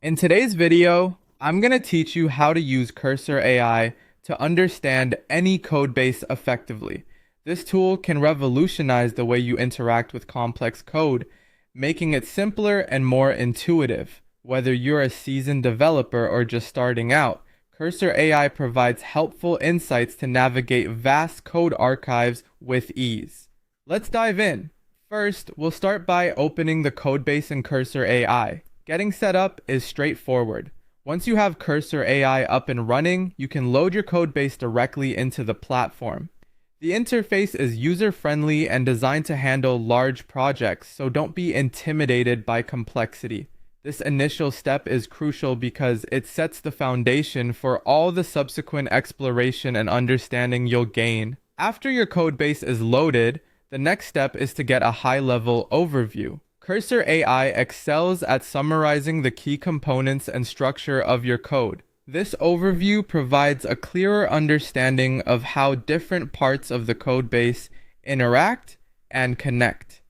In today's video, I'm going to teach you how to use Cursor AI to understand any code base effectively. This tool can revolutionize the way you interact with complex code, making it simpler and more intuitive. Whether you're a seasoned developer or just starting out, Cursor AI provides helpful insights to navigate vast code archives with ease. Let's dive in. First, we'll start by opening the codebase in Cursor AI. Getting set up is straightforward. Once you have Cursor AI up and running, you can load your codebase directly into the platform. The interface is user-friendly and designed to handle large projects, so don't be intimidated by complexity. This initial step is crucial because it sets the foundation for all the subsequent exploration and understanding you'll gain. After your codebase is loaded, the next step is to get a high-level overview. Cursor AI excels at summarizing the key components and structure of your code. This overview provides a clearer understanding of how different parts of the codebase interact and connect.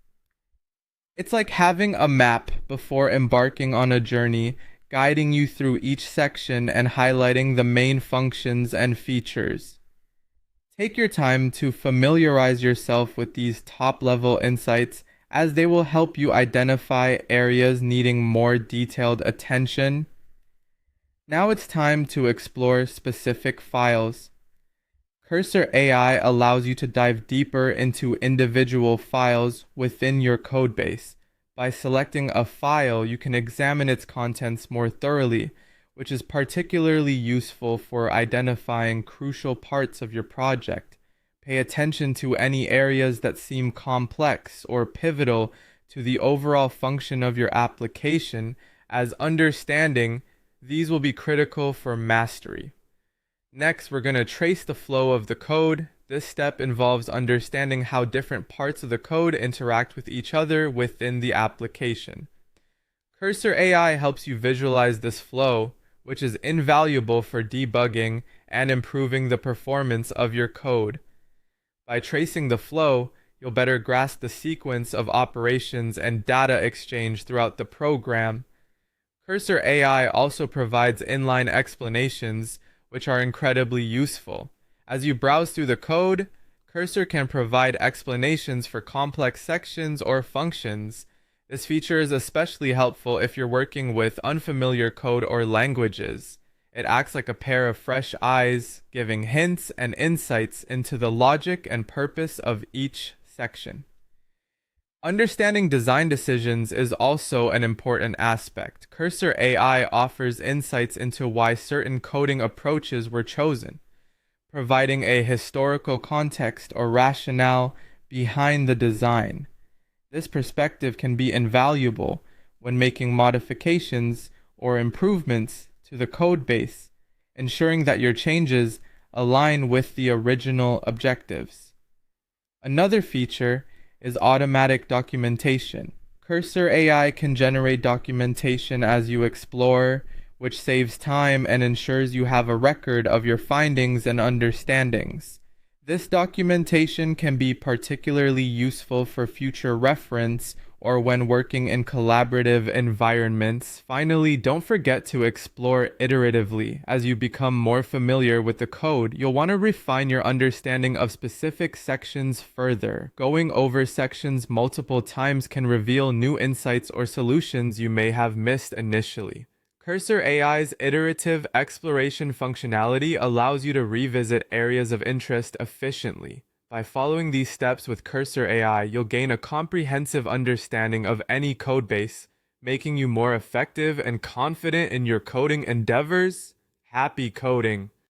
It's like having a map before embarking on a journey, guiding you through each section and highlighting the main functions and features. Take your time to familiarize yourself with these top-level insights, as they will help you identify areas needing more detailed attention. Now it's time to explore specific files. Cursor AI allows you to dive deeper into individual files within your codebase. By selecting a file, you can examine its contents more thoroughly, which is particularly useful for identifying crucial parts of your project. Pay attention to any areas that seem complex or pivotal to the overall function of your application, as understanding these will be critical for mastery. Next, we're going to trace the flow of the code. This step involves understanding how different parts of the code interact with each other within the application. Cursor AI helps you visualize this flow, which is invaluable for debugging and improving the performance of your code. By tracing the flow, you'll better grasp the sequence of operations and data exchange throughout the program. Cursor AI also provides inline explanations, which are incredibly useful. As you browse through the code, Cursor can provide explanations for complex sections or functions. This feature is especially helpful if you're working with unfamiliar code or languages. It acts like a pair of fresh eyes, giving hints and insights into the logic and purpose of each section. Understanding design decisions is also an important aspect. Cursor AI offers insights into why certain coding approaches were chosen, providing a historical context or rationale behind the design. This perspective can be invaluable when making modifications or improvements to the code base, ensuring that your changes align with the original objectives. Another feature is automatic documentation. Cursor AI can generate documentation as you explore, which saves time and ensures you have a record of your findings and understandings. This documentation can be particularly useful for future reference or when working in collaborative environments. Finally, don't forget to explore iteratively. As you become more familiar with the code, you'll want to refine your understanding of specific sections further. Going over sections multiple times can reveal new insights or solutions you may have missed initially. Cursor AI's iterative exploration functionality allows you to revisit areas of interest efficiently. By following these steps with Cursor AI, you'll gain a comprehensive understanding of any codebase, making you more effective and confident in your coding endeavors. Happy coding!